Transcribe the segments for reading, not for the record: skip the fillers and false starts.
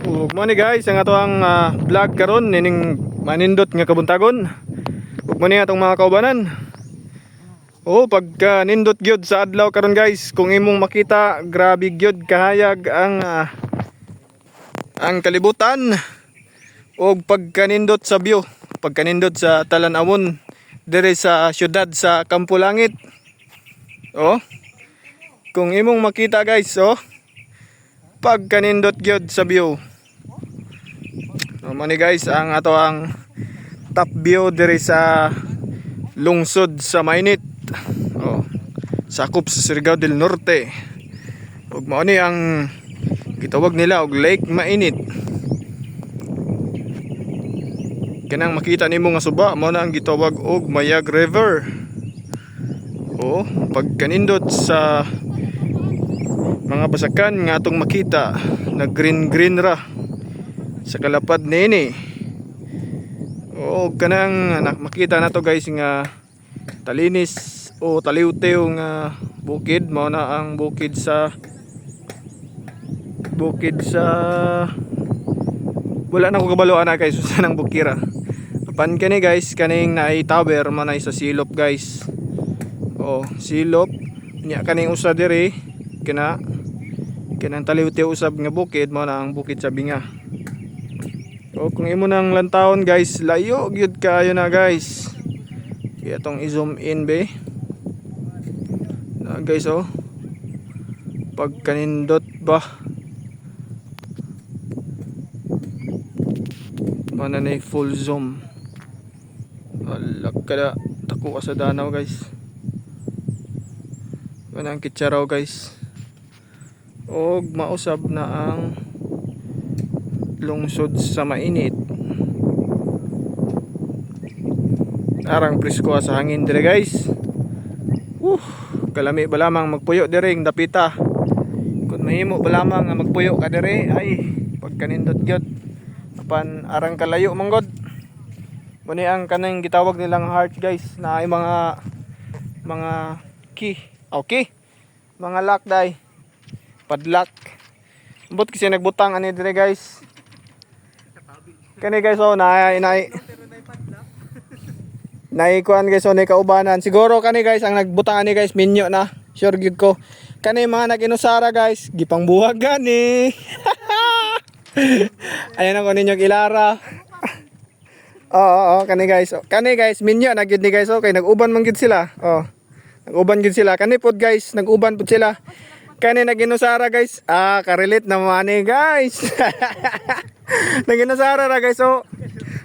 Ug mo ni guys, ang ato ang vlog karon nining manindot nga kabuntagon. Ug mo ni atong mga kaubanan. Pagka nindot gyud sa adlaw karon guys, kung imong makita, grabe gyud kahayag ang kalibutan. Ug pagka nindot sa view, pagka nindot sa talan-awon dire sa syudad sa Campo Langit. Kung imong makita guys, pagka nindot gyud sa view. Mo ni guys, ang ato ang top view dire sa lungsod sa Mainit. Sakop sa Surigao del Norte. Ug mao ni ang gitawag nila og Lake Mainit. Kanang makita nimo nga suba mao na ang gitawag og Mayag River. Pagkanindot sa mga basakan nga atong makita, na green ra sa kalapad nini. Kanang makita na to guys nga talinis o taliw-tiw nga bukid. Mao na ang bukid sa wala na ko kabaluan na guys sa nang bukira. Pan kani guys, kaning naay tower manay sa silop guys. Silop nya kaning usa diri kanang taliw-tiw usab nga bukid, mao na ang bukid sa Binga. Kung imo nang lantawon guys, layo gyud kaayo na guys. Kaya tong i-zoom in be na guys. Pagkanindot ba mana na full zoom. Alak kada tako sa danaw guys. Kanang kitsaraw guys. Mausab na ang lungsod sa Mainit. Arang presko sa hangin dire guys. Kalami ba lamang magpuyo dire ang dapita. Kung mahimo ba lamang nga magpuyo ka dire, ay pagkanindot gyud. Apan arang kalayo manggod. Muni ang kanang gitawag nilang heart guys, na ay mga key. Mga lock day. Padlock. Ambot kasi nagbutang ani dire guys. Kani guys, naikuan guys, ni kaubanan. Siguro kani guys ang nagbutang ani guys, minyo na. Sure gid ko. Kani mga naginusara guys, gipang buwag gani. Ayan ako ninyong ilara. Kani guys. Kani guys, minyo na gid ni guys. Okay, nag-uban man gid sila. Nag-uban gid sila. Kani pod guys, nag-uban pod sila. Kani naginusara guys. Karelate na mani guys. Naginusara ra guys.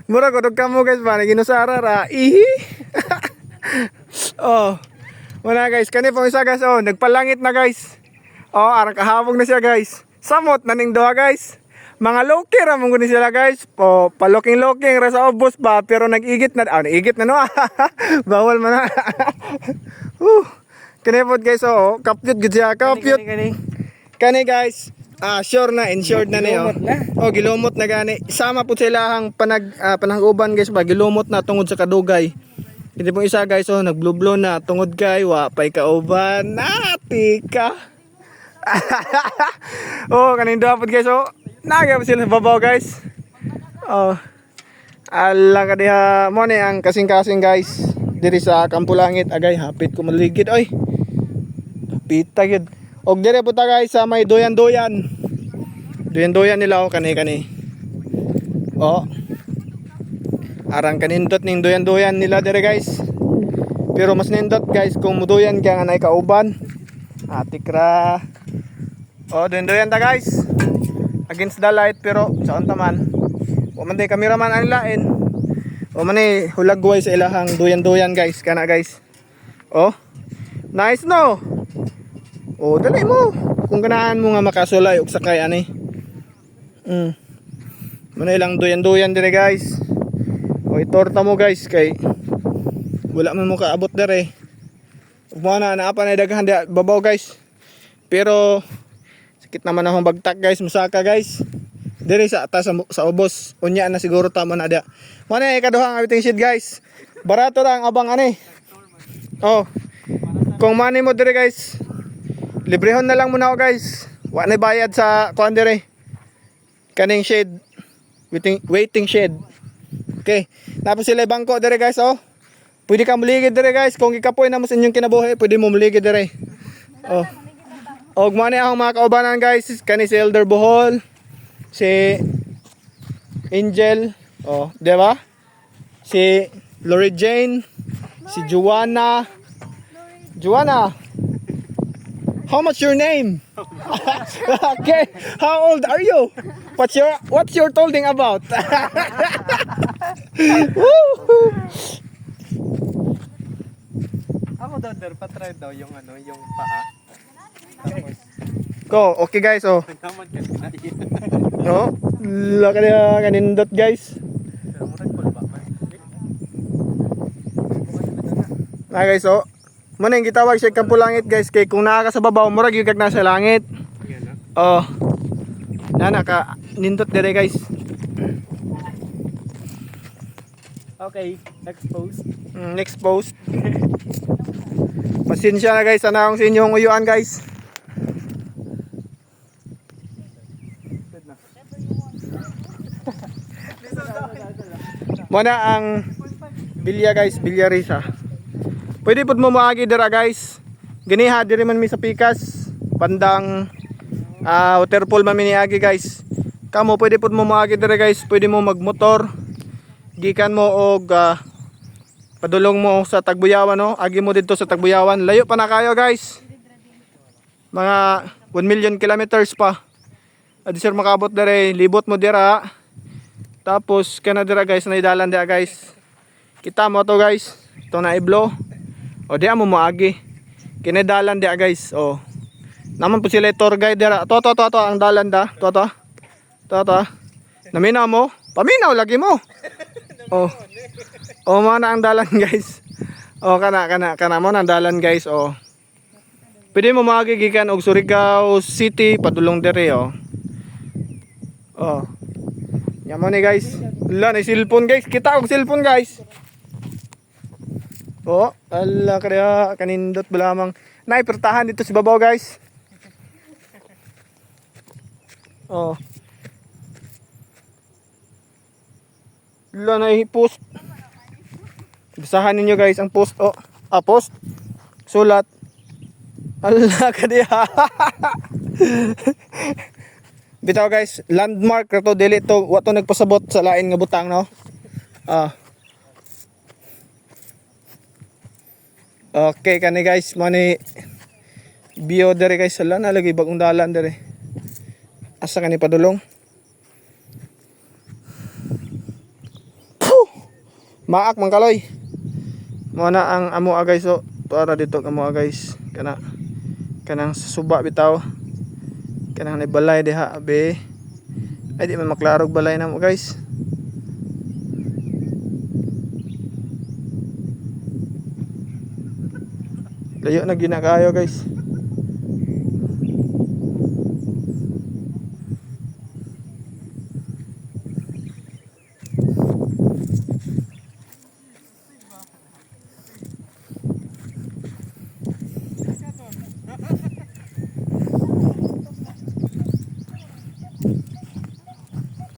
Mura ko kamo guys ba naginusara ra. Ihi. Wala guys, kani po isa guys. Nagpalangit na guys. Arang kahabog na siya guys. Samot na ning duha guys. Mga loki ra mong sila guys. Paloking-loking ra sa obos ba, pero nag-igit na. Nag-igit na no. Bawal man na. Kani po guys, kapyut gid siya, kapyut. Kani guys, sure na, insured na niyo. Gilumot na gani. Sama po sila ang panag-uban guys ba, gilumot na tungod sa kadugay. Hindi po isa guys, nag-blue-blue na tungod kay wapay kauban. Tika. Kaning dapat guys, nagay sila sa babaw guys. Ala ka diha mo ni ang kasing-kasing guys. Diri sa Campo Langit, agay hapit ko maligid oy. Pita gid. Og dire puta guys sa may doyan-doyan. Doyan-doyan nila kani. Arang kanindot ning doyan-doyan nila dire guys. Pero mas nindot guys kung mudoyan ka nga nay kauban. Tikra. Doyan-doyan ta guys. Against the light, pero saan taman. Man day cameraman ang lain. Man ni hulagway sa ilahang doyan-doyan guys. Kana guys. Nice no. Dali mo. Kung ganahan mo nga makasulay og sakay ani. Muna ilang doyan-doyan dire guys. Itorta mo guys kay wala man mo kaabot dire. Ug mo na apa na daghan di babaw guys. Pero sakit naman akong bagtak guys, musaka guys. Dire sa atas sa ubos. Unya na siguro tama na dia. Mo na ikaduhang abiting shit guys. Barato ra ang abang ani. Kung money mo dire guys, librehon na lang muna ako guys. Wa na bayad sa kuan dire. kaning shed. Waiting shed. Okay. Tapos sila bangko dire guys oh. Pwede ka muligid dire guys kung ikapoy na mo sa inyong kinabuhi, pwede mo muligid dire. Oh. Og mo ni akong mga kaubanan guys, kani si Elder Bohol, si Angel, oh, di ba? Si Lori Jane, si Joanna. Joanna, how much your name? Okay, how old are you? What's your tolding about? Ako daw, patry daw yung ano, yung paa. Tapos, Go, okay guys, oh. nagkamad ka na yun. No? Laki na kanindot guys. Pero murag pala ba man? Na guys, oh. Muna yung gitawag siya kampo langit guys. Kay kung naa ka sa babaw, murag yung kag nasa langit. Yan na. Oh. Nana ka nindot dire guys. Okay, next post. Next post. Pasensya na guys, sana akong sa inyong uyuan guys. Muna ang bilya guys, bilyarisa. Pwede pud mo maagi dira guys. Ganiha diri man mi sa pikas, bandang waterfall man mi niagi guys. Kamo pwede pud mo maagi dira guys, pwede mo magmotor. Gikan mo og padulong mo sa Tagbuyawan no, agi mo dito sa Tagbuyawan. Layo pa na kayo guys. Mga 1 million kilometers pa. Adi sir makabot dere, libot mo dira. Tapos kana dira guys, naidalan dira guys. Kita mo to guys. Ito na iblo. O diya mo maagi. Kinidalan dira guys. O. Naman po sila tour guide dira. To ang dalan da. To. Naminaw mo? Paminaw lagi mo. O. O mo na ang dalan guys. O kana mo na ang dalan guys. O. Pwede mo maagi gikan og Surigao City padulong dere o. O. Yaman ni guys. Wala na cellphone guys. Kita og cellphone guys. Oh, ala kaya kanindot ba lamang. Naipertahan dito si babaw guys. Oh. Wala na i-post. Basahan ninyo guys ang post. Oh, post. Sulat. Ala kaya. Bitaw guys, landmark ra to, dili to wa to nagpasabot sa lain nga butang no. Okay kani guys, mani bio dere guys, sala na lagi bagong dalan dere. Asa kani padulong? Maak man kaloy. Mo na ang amo guys so, para dito amo guys. Kanang suba bitaw. Kanang balay diha be. Ay di man maklarog balay namo guys. Layo na ginakayo guys.